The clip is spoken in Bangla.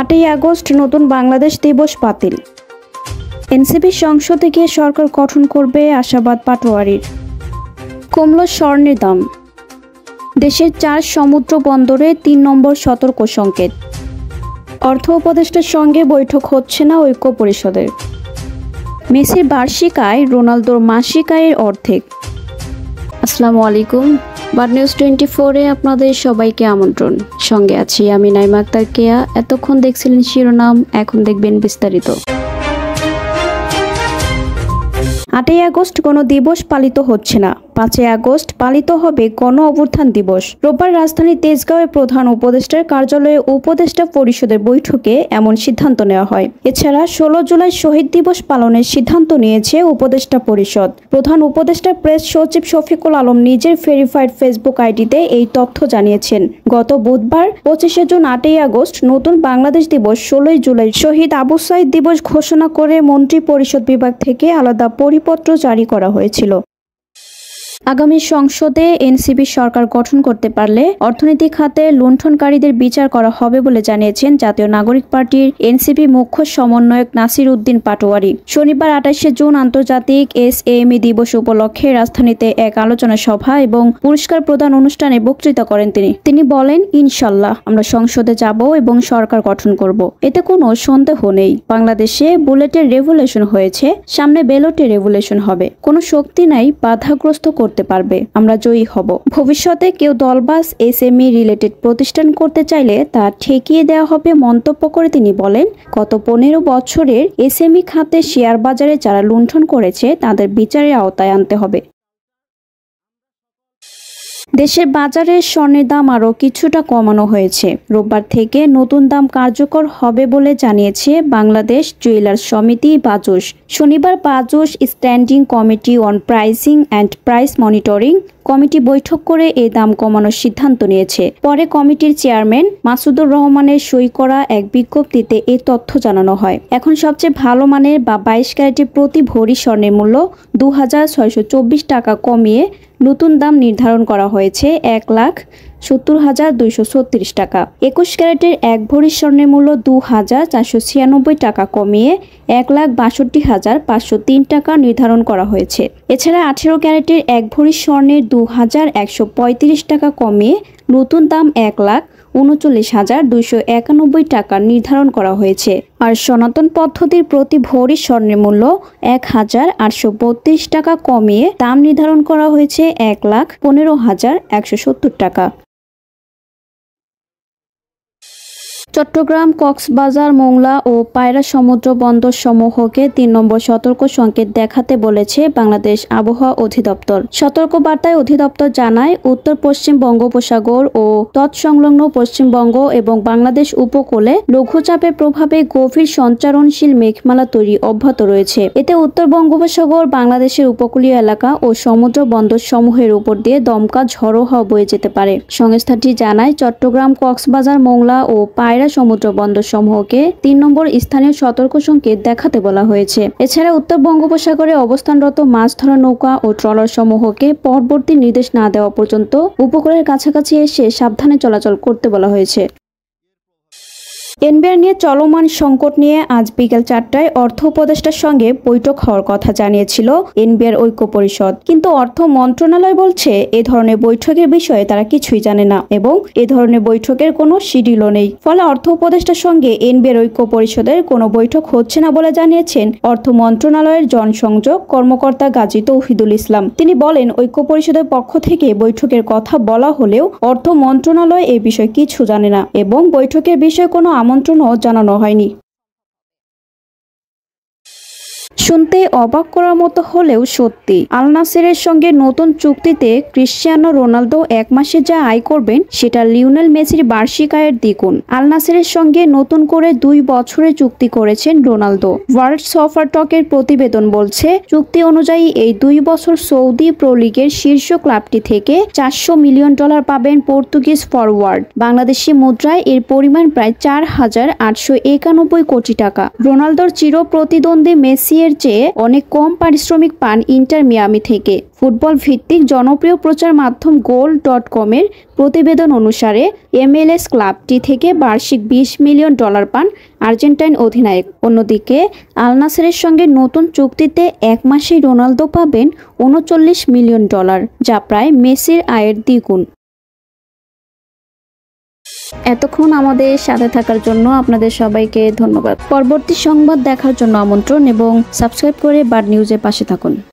8ই আগস্ট নতুন বাংলাদেশ দিবস বাতিল। এনসিপি সংসদে গিয়ে সরকার গঠন করবে আশাবাদ পাটোয়ারির। কমল স্বর্ণের দাম। দেশের 4 সমুদ্র বন্দরে 3 নম্বর সতর্ক সংকেত। অর্থ উপদেষ্টার সঙ্গে বৈঠক হচ্ছে না ঐক্য পরিষদের। মেসির বার্ষিক আয় রোনালদোর মাসিক আয়ের অর্ধেক। আসসালামু আলাইকুম, বাড নিউজ 24-এ আপনাদের সবাইকে আমন্ত্রণ। সঙ্গে আছি আমি নাইমা আক্তার কেয়া। এতক্ষণ দেখছিলেন শিরোনাম, এখন দেখবেন বিস্তারিত। 8ই আগস্ট গণ দিবস পালিত হচ্ছে না, 5ই আগস্ট পালিত হবে গণ অভ্যুত্থান দিবস। রোববার রাজধানী তেজগাঁওয়ে প্রধান উপদেষ্টার কার্যালয়ে উপদেষ্টা পরিষদের বৈঠকে এমন সিদ্ধান্ত নেওয়া হয়। এছাড়া 16 জুলাই শহীদ দিবস পালনের সিদ্ধান্ত নিয়েছে উপদেষ্টা পরিষদ। প্রধান উপদেষ্টার প্রেস সচিব শফিকুল আলম নিজের ভেরিফাইড ফেসবুক আইডিতে এই তথ্য জানিয়েছেন। গত বুধবার 25শে জুন 8ই আগস্ট নতুন বাংলাদেশ দিবস, 16ই জুলাই শহীদ আবু সাঈদ দিবস ঘোষণা করে মন্ত্রী পরিষদ বিভাগ থেকে আলাদা পরিপত্র জারি করা হয়েছিল। আগামী সংসদে এনসিপি সরকার গঠন করতে পারলে অর্থনীতি খাতে লুণ্ঠনকারীদের বিচার করা হবে বলে জানিয়েছেন জাতীয় নাগরিক পার্টির এনসিপি মুখ্য সমন্বয়ক নাসির উদ্দিন পাটোয়ারি। শনিবার 28শে জুন আন্তর্জাতিক এসএমই দিবস উপলক্ষে রাজধানীতে এক আলোচনা সভা এবং পুরস্কার প্রদান অনুষ্ঠানে বক্তৃতা করেন তিনি বলেন, ইনশাল্লাহ আমরা সংসদে যাব এবং সরকার গঠন করব। এতে কোনো সন্দেহ নেই। বাংলাদেশে বুলেটের রেভলিউশন হয়েছে, সামনে ব্যালটে রেভলিউশন হবে। কোনো শক্তি নাই বাধাগ্রস্ত করতে পারবে। আমরা জয়ী হব। ভবিষ্যতে কেউ দলবাস এসএমই রিলেটেড প্রতিষ্ঠান করতে চাইলে তা ঠেকিয়ে দেওয়া হবে মন্তব্য করে তিনি বলেন, গত 15 বছরের এসএমই খাতে শেয়ার বাজারে যারা লুণ্ঠন করেছে তাদের বিচারের আওতায় আনতে হবে। দেশের বাজারে স্বর্ণের দাম আরও কিছুটা কমানো হয়েছে। রোববার থেকে নতুন দাম কার্যকর হবে বলে জানিয়েছে বাংলাদেশ জুয়েলার্স সমিতি বাজুস। শনিবার BAJUS standing committee on pricing and price monitoring committee বৈঠক করে এই দাম কমানোর সিদ্ধান্ত নিয়েছে। পরে কমিটির চেয়ারম্যান মাসুদুর রহমানের সই করা এক বিজ্ঞপ্তিতে এই তথ্য জানানো হয়। এখন সবচেয়ে ভালো মানের বা 22 ক্যারেটের প্রতি ভরি স্বর্ণের মূল্য 2624 টাকা কমিয়ে নতুন দাম নির্ধারণ করা হয়েছে 1,70,236 টাকা। 21 ক্যারেটের 1 ভরি স্বর্ণের মূল্য 2,496 টাকা কমিয়ে 1,62,503 টাকা নির্ধারণ করা হয়েছে। এছাড়া 18 ক্যারেটের 1 ভরি স্বর্ণের 2,135 টাকা কমিয়ে নতুন দাম 1,39,291 টাকা নির্ধারণ করা হয়েছে। আর সনাতন পদ্ধতির প্রতি ভরি স্বর্ণের মূল্য 1,832 টাকা কমিয়ে দাম নির্ধারণ করা হয়েছে 1,15,170 টাকা। চট্টগ্রাম, কক্সবাজার, মোংলা ও পায়রা সমুদ্র বন্দর সমূহকে 3 নম্বর সতর্ক সংকেত দেখাতে বলেছে বাংলাদেশ আবহাওয়া অধিদপ্তর। সতর্ক বার্তায় অধিদপ্তর জানায়, উত্তর পশ্চিম বঙ্গোপসাগর ও তৎসংলগ্ন পশ্চিমবঙ্গ এবং বাংলাদেশ উপকূলে লঘুচাপের প্রভাবে গভীর সঞ্চারণশীল মেঘমালা তৈরি অব্যাহত রয়েছে। এতে উত্তর বঙ্গোপসাগর, বাংলাদেশের উপকূলীয় এলাকা ও সমুদ্র বন্দর সমূহের উপর দিয়ে দমকা ঝড়ো হাওয়া বয়ে যেতে পারে। সংস্থাটি জানায়, চট্টগ্রাম, কক্সবাজার, মোংলা ও পায়রা সমুদ্র বন্দর সমূহকে 3 নম্বর স্থানীয় সতর্ক সংকেত দেখাতে বলা হয়েছে। এছাড়া উত্তর বঙ্গোপসাগরে অবস্থানরত মাছ ধরা নৌকা ও ট্রলার সমূহকে পরবর্তী নির্দেশ না দেওয়া পর্যন্ত উপকূলের কাছাকাছি এসে সাবধানে চলাচল করতে বলা হয়েছে। এনবিআর নিয়ে চলমান সংকট নিয়ে আজ বিকেল 4টায় অর্থ উপদেষ্টার সঙ্গে বৈঠক হওয়ার কথা জানিয়েছিল এনবিআর ঐক্য পরিষদ। কিন্তু অর্থ মন্ত্রণালয় বলছে এ ধরনের বৈঠকের বিষয়ে তারা কিছুই জানে না এবং এ ধরনের বৈঠকের কোনো শিডিউলও নেই। ফলে অর্থ উপদেষ্টার সঙ্গে এনবিআর ঐক্য পরিষদের কোনো বৈঠক হচ্ছে না বলে জানিয়েছেন অর্থ মন্ত্রণালয়ের জনসংযোগ কর্মকর্তা গাজী তৌহিদুল ইসলাম। তিনি বলেন, ঐক্য পরিষদের পক্ষ থেকে বৈঠকের কথা বলা হলেও অর্থ মন্ত্রণালয় এই বিষয়ে কিছু জানে না এবং বৈঠকের বিষয়ে কোনো আমন্ত্রণও জানানো হয়নি। শুনতে অবাক করার মতো হলেও সত্যি, আল নাসেরের সঙ্গে নতুন চুক্তিতে ক্রিশ্চিয়ানো রোনালদো 1 মাসে যা আয় করবেন সেটা লিওনেল মেসির বার্ষিক আয়ের দ্বিগুণ। আল নাসেরের সঙ্গে নতুন করে 2 বছরের চুক্তি করেছেন রোনালদো। ওয়ার্ল্ড সফার টকের প্রতিবেদন বলছে, চুক্তি অনুযায়ী এই 2 বছর সৌদি প্রো লিগের শীর্ষ ক্লাবটি থেকে $400 মিলিয়ন পাবেন পর্তুগিজ ফরওয়ার্ড। বাংলাদেশি মুদ্রায় এর পরিমাণ প্রায় 4,891 কোটি টাকা। রোনালদোর চির প্রতিদ্বন্দ্বী মেসি এর চেয়ে অনেক কম পারিশ্রমিক পান ইন্টার মিয়ামি থেকে। ফুটবল ভিত্তিক জনপ্রিয় প্রচার মাধ্যম গোল.com-এর প্রতিবেদন অনুসারে MLS ক্লাবটি থেকে বার্ষিক $20 মিলিয়ন পান আর্জেন্টাইন অধিনায়ক। অন্যদিকে আল নাসেরের সঙ্গে নতুন চুক্তিতে 1 মাসেই রোনালদো পাবেন $39 মিলিয়ন, যা প্রায় মেসির আয়ের দ্বিগুণ। এতক্ষণ আমাদের সাথে থাকার জন্য আপনাদের সবাইকে ধন্যবাদ। পরবর্তী সংবাদ দেখার জন্য আমন্ত্রণ এবং সাবস্ক্রাইব করে বার্ড নিউজের পাশে থাকুন।